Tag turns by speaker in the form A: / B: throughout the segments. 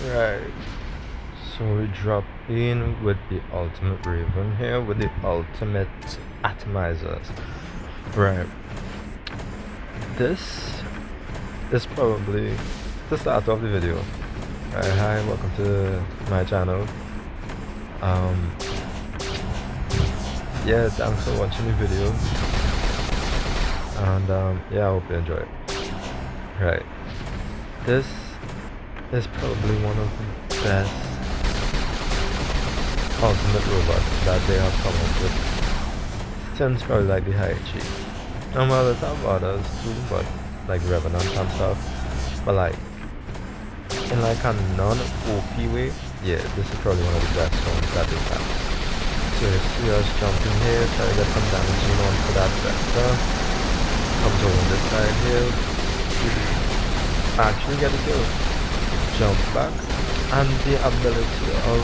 A: Right. So we drop in with the ultimate Raven here with the ultimate atomizers. Right. This is probably the start of the video. Right, hi, welcome to my channel. Um yeah, thanks for watching the video. And yeah, I hope you enjoy it. Right. This is probably one of the best ultimate robots that they have come up with since probably like the Haichi. And well, they have others too, but like Revenant and stuff. But like in like a non-OP way, yeah, this is probably one of the best ones that they have. So you see us jumping here, try to get some damage in onto that vector. Comes over this side here. Actually get a kill. Jump back. And the ability of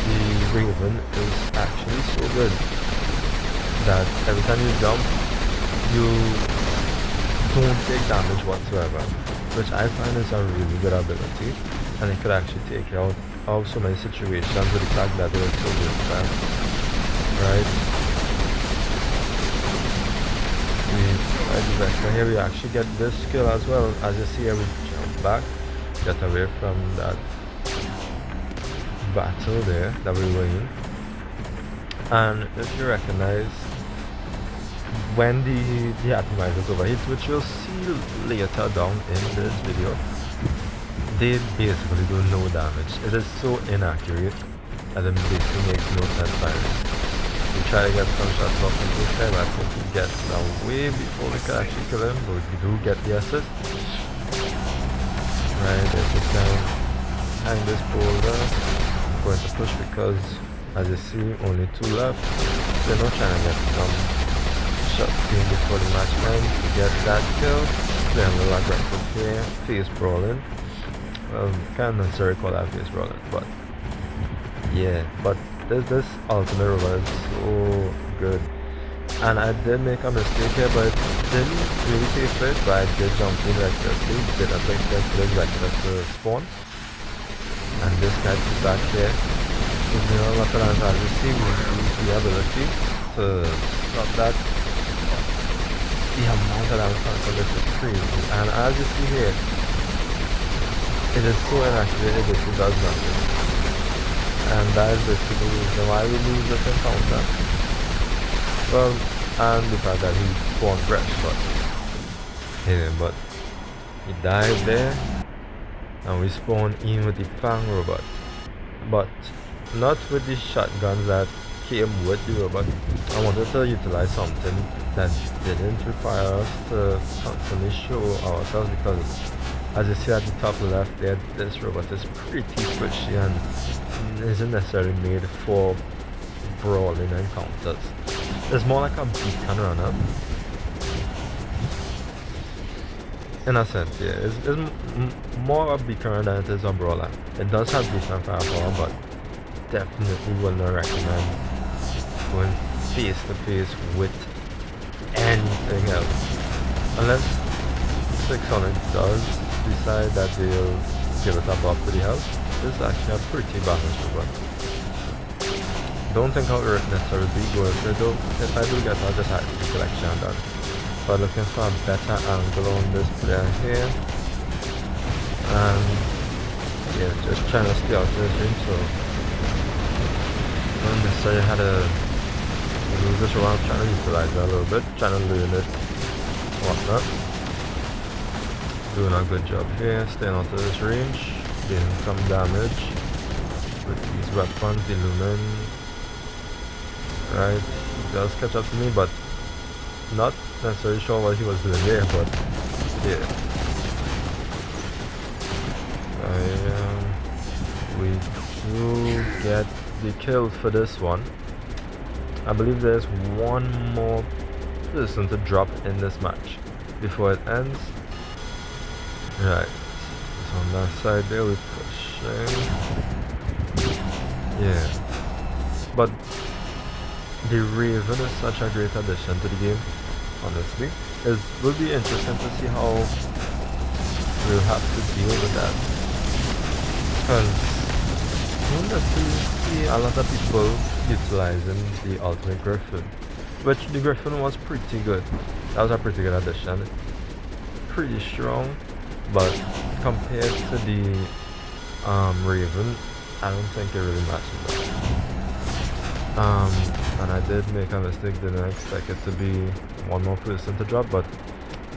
A: the Raven is actually so good that every time you jump, you don't take damage whatsoever, which I find is a really good ability, and it could actually take you out of so many situations with the fact that it is so versatile. Right? We slide the vector here, we actually get this skill as well. As you see here, we jump back, get away from that battle there that we were in. And if you recognize, when the atomizers overheat, which you'll see later down in this video, they basically do no damage. It is so inaccurate that it basically makes no sense firing. We try to get some shots off in this guy, but I think he gets away before we can actually kill him, but we do get the assist. Right, there's this guy behind this boulder. I'm going to push because, as you see, only 2 left. So you're not trying to get some shots in before the match ends. We get that kill. Then a little aggressive here, face brawling. Can't necessarily call that face brawling, but yeah, but this ultimate robot is so good. And I did make a mistake here, but didn't really pay for it, but I did jump in recklessly, didn't expect this vector to spawn. And this guy is back here. If you know what I'm trying to see, we use the ability to stop that. The amount that I'm trying to this is crazy. And as you see here, it is so inaccurate, it basically does nothing. And that is basically the reason why we lose this encounter. Well, and the fact that he spawned fresh, but yeah, but he died there, and we spawned in with the Fang robot, but not with the shotguns that came with the robot. I wanted to utilize something that didn't require us to constantly show ourselves, because as you see at the top left there, this robot is pretty squishy and isn't necessarily made for brawling encounters. It's more like a beacon runner. In a sense, yeah. It's more a beacon runner than it is a brawler. It does have decent firepower, but definitely will not recommend going face to face with anything else. Unless 600 does decide that they'll give it a buff to the health. This is actually a pretty balanced robot. Don't think I'll necessarily be going for it though. If I do get, I'll just add the collection done. But looking for a better angle on this player here. And yeah, just trying to stay out of this range, so don't necessarily have to use this around, trying to utilize it a little bit, trying to learn it, whatnot. Doing a good job here, staying out of this range, getting some damage with these weapons, the Lumen. Right, he does catch up to me, but not necessarily sure what he was doing there, but yeah. We do get the kill for this one. I believe there's one more person to drop in this match before it ends. Right, so on that side there we're pushing. Yeah, but the Raven is such a great addition to the game, honestly. It will be interesting to see how we'll have to deal with that. Because you don't necessarily see a lot of people utilizing the Ultimate Griffin, which the Griffin was pretty good. That was a pretty good addition. Pretty strong, but compared to the Raven, I don't think it really matches up. And I did make a mistake, didn't expect it to be one more person to drop, but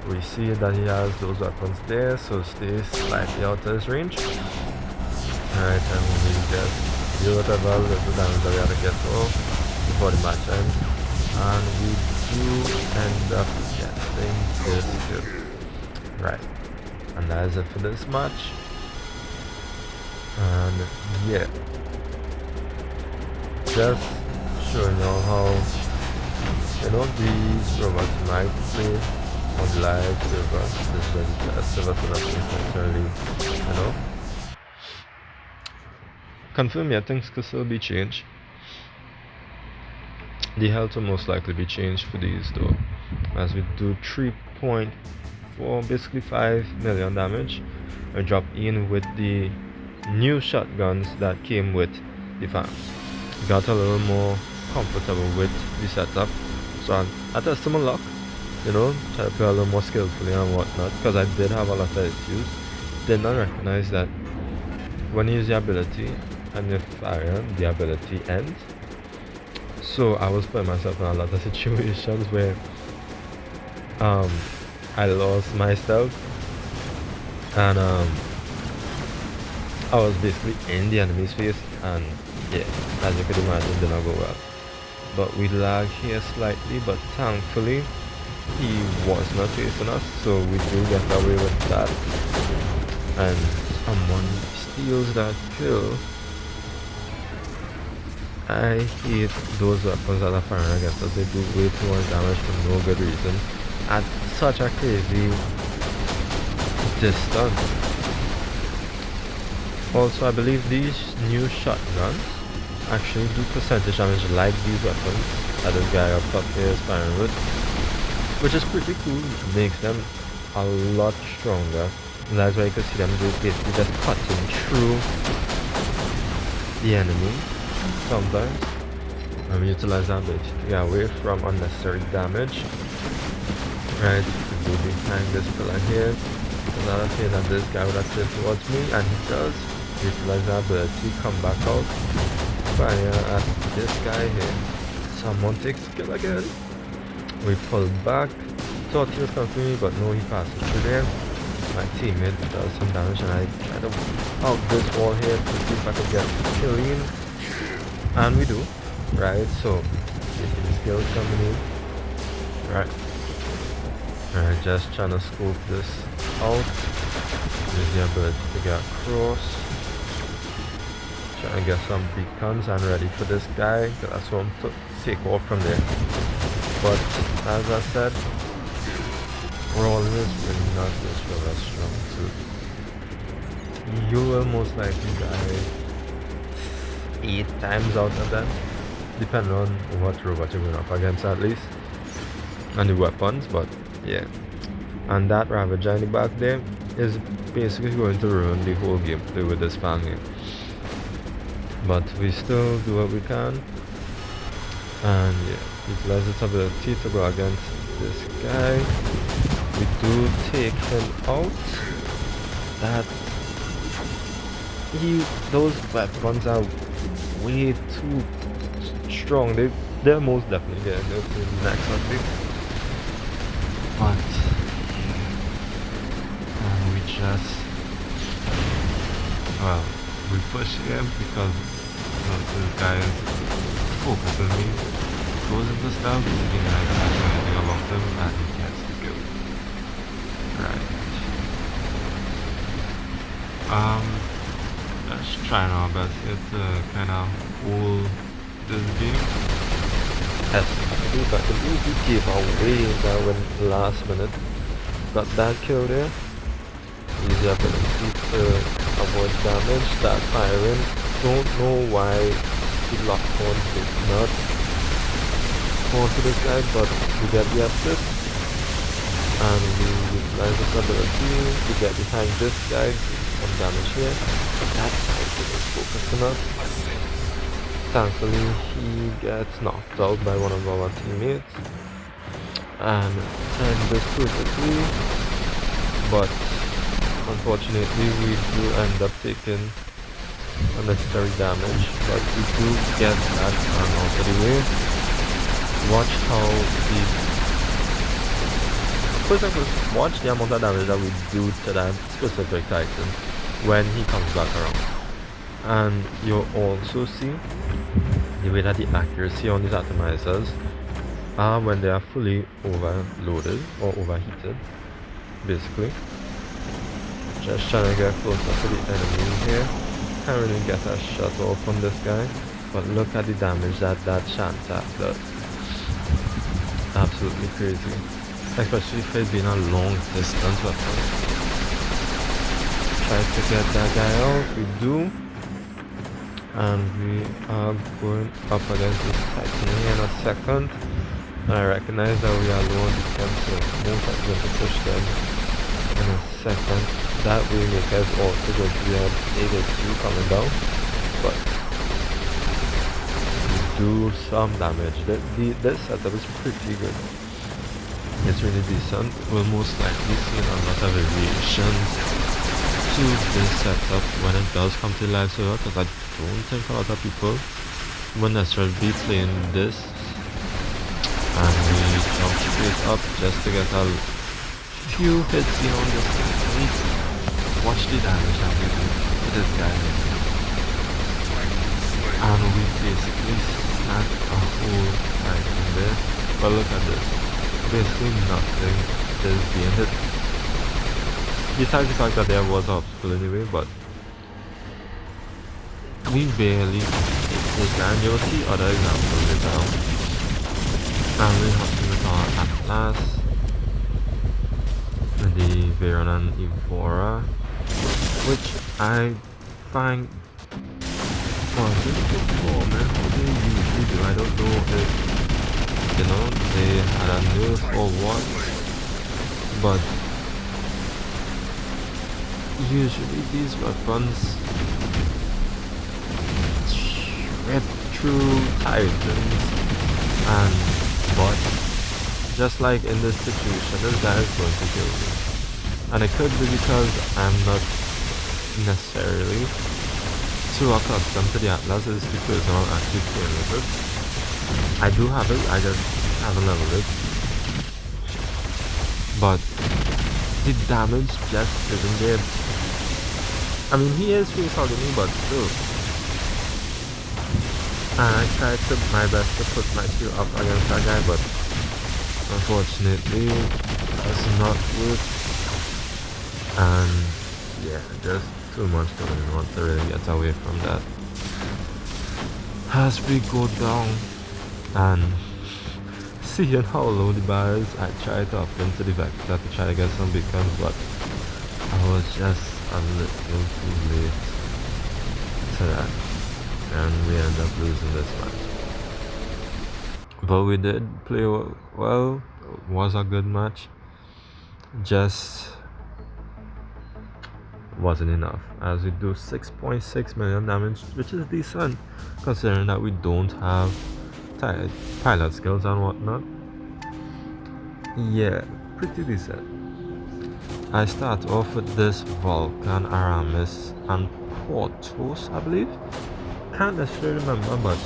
A: we see that he has those weapons there, so stay slightly out of his range. Alright, and we just deal whatever little damage that we have to get off before the match ends. And we do end up getting this kill. Right. And that is it for this match. And yeah. Just showing you how, you know, these robots might play on the live server. This is a server, so that's necessarily, you know, confirm. Yeah, things could still be changed. The health will most likely be changed for these though, as we do 3.4, basically 5 million damage. We drop in with the new shotguns that came with the Fang. Got a little more comfortable with the setup, so I tested some luck, you know, try to play a little more skillfully and whatnot, because I did have a lot of issues. Did not recognize that when you use the ability and you fire, the ability ends. So I was putting myself in a lot of situations where I lost my stealth, and I was basically in the enemy's face, and yeah, as you could imagine, did not go well. But we lagged here slightly, but thankfully he was not chasing us, so we do get away with that. And someone steals that kill. I hate those weapons that are firing against us. They do way too much damage for no good reason at such a crazy distance. Also, I believe these new shotguns actually do percentage damage like these weapons that this guy up top here is firing with, which is pretty cool. Makes them a lot stronger. And that's why you can see them basically just cutting through the enemy sometimes. And we utilize that ability to get away from unnecessary damage. Right, we go behind this pillar here. Because I feel that this guy would have turned towards me, and he does. Utilize that ability, come back out, fire at this guy here. Someone takes the kill again. We pull back. Thought he was coming for me, but no, he passes through there. My teammate does some damage, and I try to out this wall here to see if I could get kill in. And we do. Right, so you see the skills coming in. Right. Alright, just trying to scope this out. Use the ability to get across. Trying to get some beacons and ready for this guy, because that's what I'm to take off from there. But as I said, Rolling is really not this really strong suit. You will most likely die 8 times out of them, depending on what robot you're going up against at least, and the weapons. But yeah, and that Ravager in the back there is basically going to ruin the whole gameplay with this Fang here. But we still do what we can, and yeah, utilize its ability to go against this guy. We do take him out. Those weapons are way too strong. They're most definitely getting nerfed in the next update. But and we just we push him because this guy is focusing me. Goes into stuff, thinking I can't do anything about him, and he gets the kill. Right. Just trying our best here to kind of hold this game. I believe we gave away that when last minute. Got that kill there. Use the ability to avoid damage, start firing. Don't know why the lock-on did not go onto this guy, but we get the assist and we utilize this ability to get behind this guy, some damage here. But that Titan is focusing us. Thankfully, he gets knocked out by one of our teammates and timed this perfectly. But unfortunately, we do end up taking unnecessary damage. But we do get that Fang out of the way. Watch how the first and first, watch the amount of damage that we do to that specific Titan when he comes back around. And you'll also see the way that the accuracy on these atomizers are when they are fully overloaded or overheated, basically. Just trying to get closer to the enemy here. Can't really get a shot off on this guy, but look at the damage that Shanta does. Absolutely crazy, especially if it's been a long distance weapon. Try to get that guy out, we do. And we are going up against this Titan here in a second. And I recognize that we are low on defense, so most likely going to push them in a second. That Waymaker is also going to be an ADC coming down, but we do some damage. This setup is pretty good. It's really decent. We'll most likely see a lot of variations to this setup when it does come to live server, because I don't think a lot of people will necessarily be playing this. And we jump straight up just to get a few hits here on this thing. Watch the damage that we do to this guy. And we basically snag a whole Titan there. But look at this. Basically nothing is being hit. Besides the fact that there was an obstacle anyway, but we barely hit this guy. And you'll see other examples later on. And we have to return Atlas, the Veron and Evora, which I find positive performance. What they usually do, I don't know if they had a nerf or what, but usually these weapons shred through Titans, and but just like in this situation, this guy is going to kill me. And it could be because I'm not necessarily too accustomed to the Atlas. It's the first time I'm actually playing with it. I do have it, I just haven't leveled it. But the damage just isn't there. I mean, he is face holding me, but still. And I tried my best to put my shield up against that guy, but unfortunately, that's not work. And yeah, just too much going on to really get away from that. As we go down and seeing how low the bar is, I tried to up into the vector to try to get some beacons, but I was just a little too late to that. And we end up losing this match. But we did play well. It was a good match. Just wasn't enough, as we do 6.6 million damage, which is decent considering that we don't have pilot skills and whatnot. Yeah, pretty decent. I start off with this Vulcan, Aramis and Portos, I believe. Can't necessarily remember, but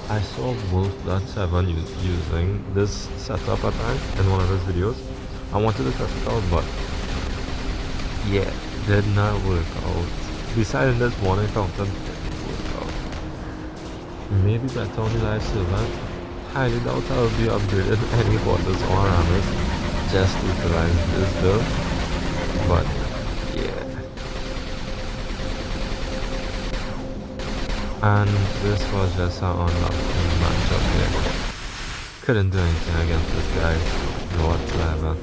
A: I saw Wolf.7 using this setup at time in one of his videos. I wanted to test it out, but yeah, did not work out. Besides this one encounter, didn't work out. Maybe better on the live server. Highly doubt I'll be upgraded any Portos or Aramis just to utilize this build. But yeah. And this was just an unlucky matchup here. Couldn't do anything against this guy whatsoever.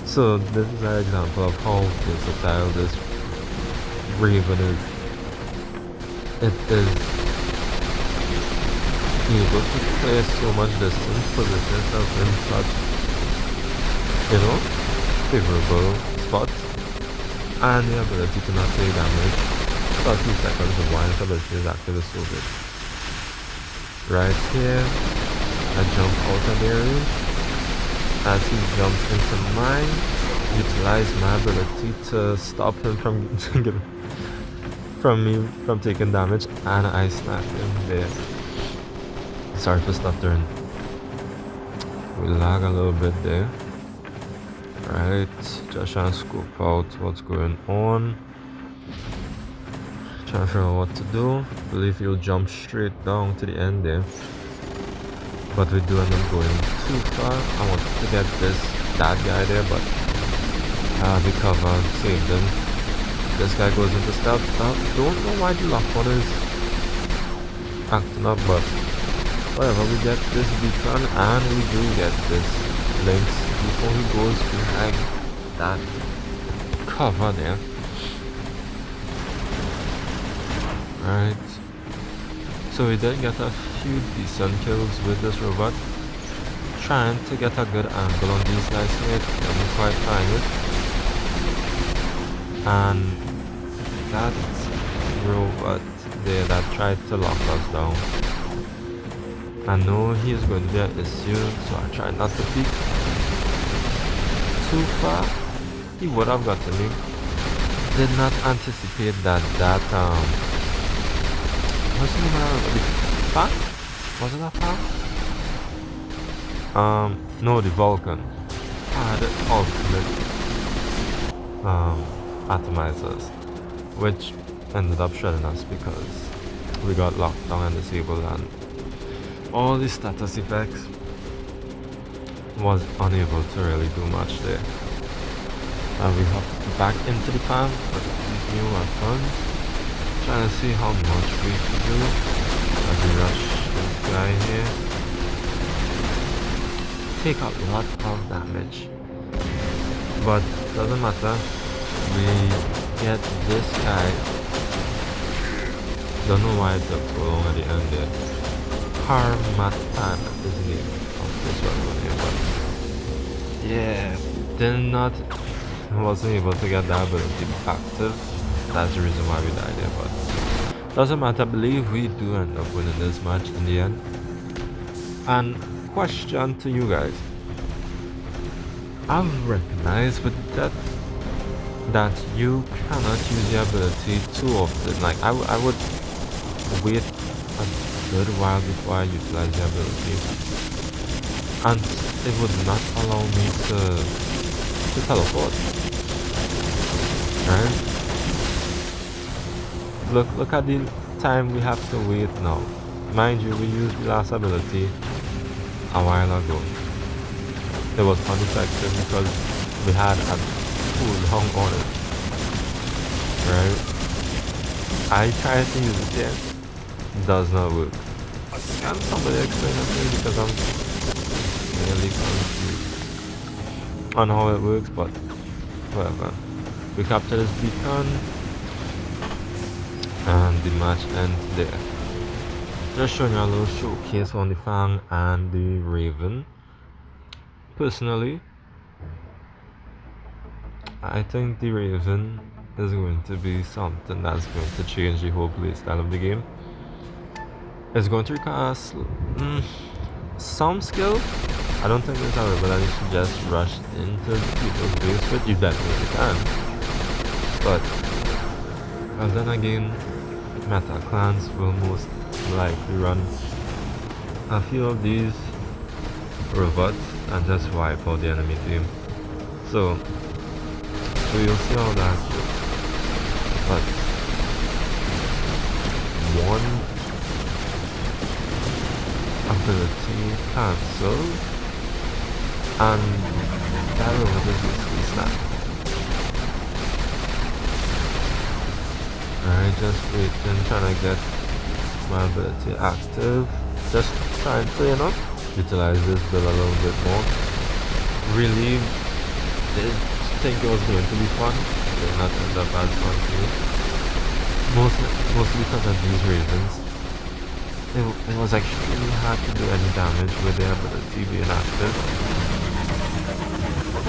A: So this is an example of how versatile this Raven is. It is able to clear so much distance, position itself in such you know, favorable spot, and the ability to not take damage for a few seconds while its ability is active is so good. Right here, I jump out of the range. As he jumps into mine, utilize my ability to stop him from taking damage, and I snap him there. Sorry for stuttering. We lag a little bit there. Right, just trying to scope out what's going on. Trying to figure out what to do. Believe you'll jump straight down to the end there. But we do end up going too far. I wanted to get that guy there, but the cover saved him. This guy goes into stealth. Don't know why the lock one is acting up, but whatever. We get this beacon and we do get this links before he goes behind that cover there. Right. So we did get a few decent kills with this robot. Trying to get a good angle on these guys here, didn't quite find it. And that robot there that tried to lock us down, I know he is going to be an issue, so I try not to peek too far. He would have gotten me. Did not anticipate that what's the name of the Fang? Was it a Fang? No, the Vulcan had ultimate atomizers, which ended up shredding us because we got locked down and disabled, and all the status effects was unable to really do much there. And we hopped back into the farm with these new weapons, trying to see how much we can do as we rush this guy here. Take a lot of damage, but doesn't matter. We get this guy. Don't know why it took so long at the end there. Harmatan is the name of this weapon here, but yeah, wasn't able to get that ability active. That's the reason why we died there, but doesn't matter. I believe we do end up winning this match in the end. And question to you guys: I've recognized with that you cannot use the ability too often. Like I would wait a good while before I utilize the ability, and it would not allow me to teleport. Right? Look at the time we have to wait now. Mind you, we used the last ability a while ago. It was ineffective because we had a cooldown on it. Right? I tried to use it here. Does not work. Can somebody explain it to me, because I'm really confused on how it works, but whatever. We capture this beacon and the match ends there. Just showing you a little showcase on the Fang and the Raven. Personally, I think the Raven is going to be something that's going to change the whole playstyle of the game. It's going to require some skill. I don't think it's however that you should just rush into people's base, but you definitely can. But well, then again, meta clans will most likely run a few of these robots and just wipe out the enemy team. So we'll see how that goes. But one ability cancel, and that robot is basically snapped. Alright, just waiting, trying to get my ability active. Just trying to, utilize this build a little bit more. Really did think it was going to be fun. It did not end up as fun for me. Mostly because of these ravens. It was extremely hard to do any damage with the ability being active.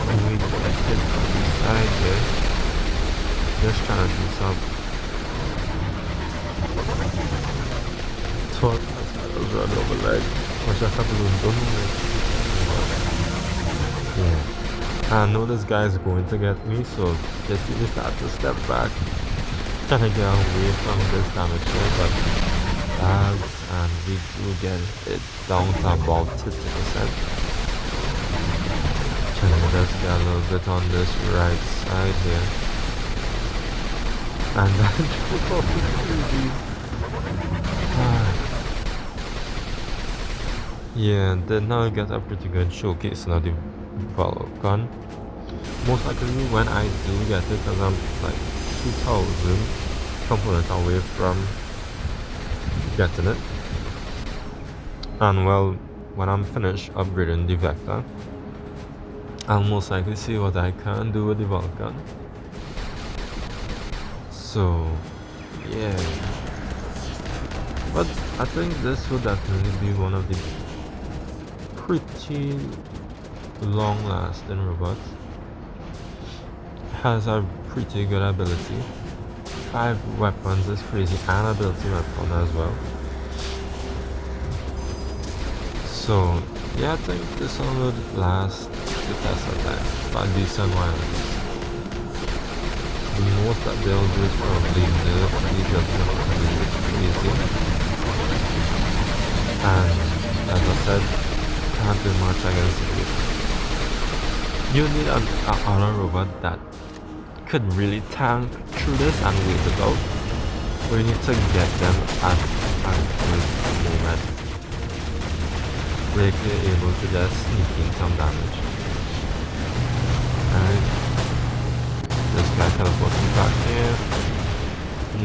A: And we get hit from the side here. Just trying to do some thought as run over leg. Which I thought was done with. Yeah. I know this guy's going to get me, so just see me start to step back. Trying to get away from this damage here, but lags, and we do get it down to about 50%. Trying to just get a little bit on this right side here. And then yeah, and then now I get a pretty good showcase of the Vulcan. Most likely when I do get it, because I'm like 2,000 components away from getting it. And well, when I'm finished upgrading the Vector, I'll most likely see what I can do with the Vulcan. So yeah, but I think this will definitely be one of the pretty long lasting robots. Has a pretty good ability. 5 weapons is crazy, and ability weapon as well. So yeah, I think this one would last the test of time for a decent while at least. The most that they'll do is probably nerf the judgment, which is crazy. And as I said, can't do much against it. You need an honor robot that could really tank through this and wait it out. We need to get them at a good moment. Where they're able to just sneak in some damage. And this guy teleporting back here.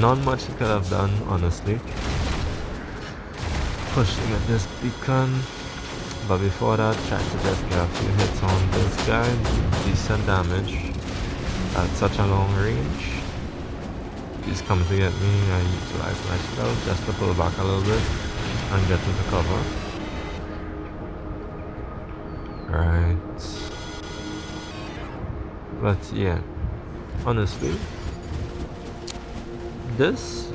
A: Not much he could have done, honestly. Push to get this beacon. But before that, try to just get a few hits on this guy. Decent damage at such a long range. He's coming to get me. I utilize my stealth just to pull back a little bit and get into cover. Right. But yeah, honestly, these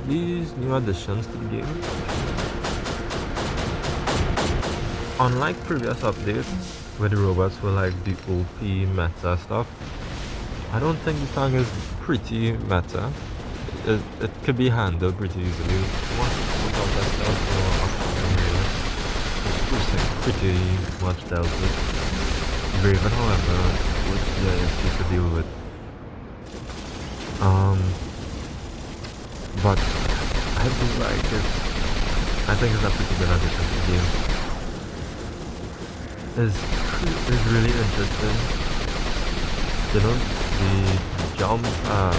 A: new additions to the game, unlike previous updates where the robots were like the OP meta stuff, I don't think the Fang is pretty meta. It could be handled pretty easily. Once it's put out that stuff it's pretty much dealt with. Raven, however, would be an issue to deal with. But I do like it. I think it's a pretty good addition to the game. It's really interesting. You know, the jumps are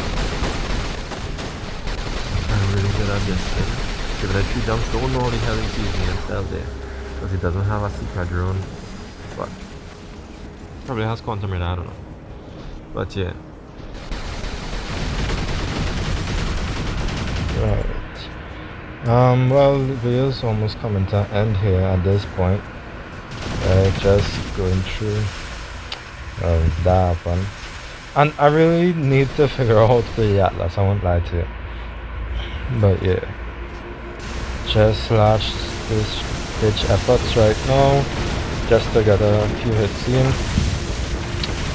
A: really good at this thing. Given that 3 jumps, don't know the hell he's using himself there. Because he doesn't have a secret drone. But probably has quantum radar, I don't know. But yeah. Right. Well, the video's almost coming to an end here at this point. Just going through that happened. And I really need to figure out how to play the Atlas, I won't lie to you. But yeah. Just slash this pitch efforts right now. Just to get a few hits in.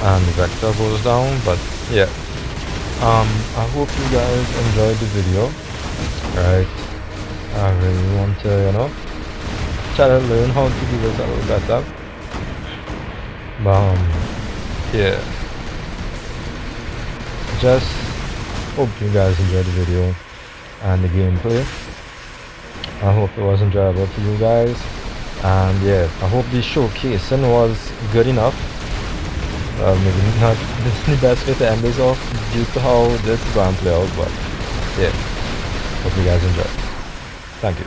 A: And the vector goes down, but yeah. I hope you guys enjoyed the video. Right. I really want to, you know, try to learn how to do this a little better. Yeah. Just hope you guys enjoyed the video and the gameplay. I hope it was enjoyable for you guys. And yeah, I hope the showcasing was good enough. Maybe not the best way to end this off due to how this is going to play out, but yeah. Hope you guys enjoy. Thank you.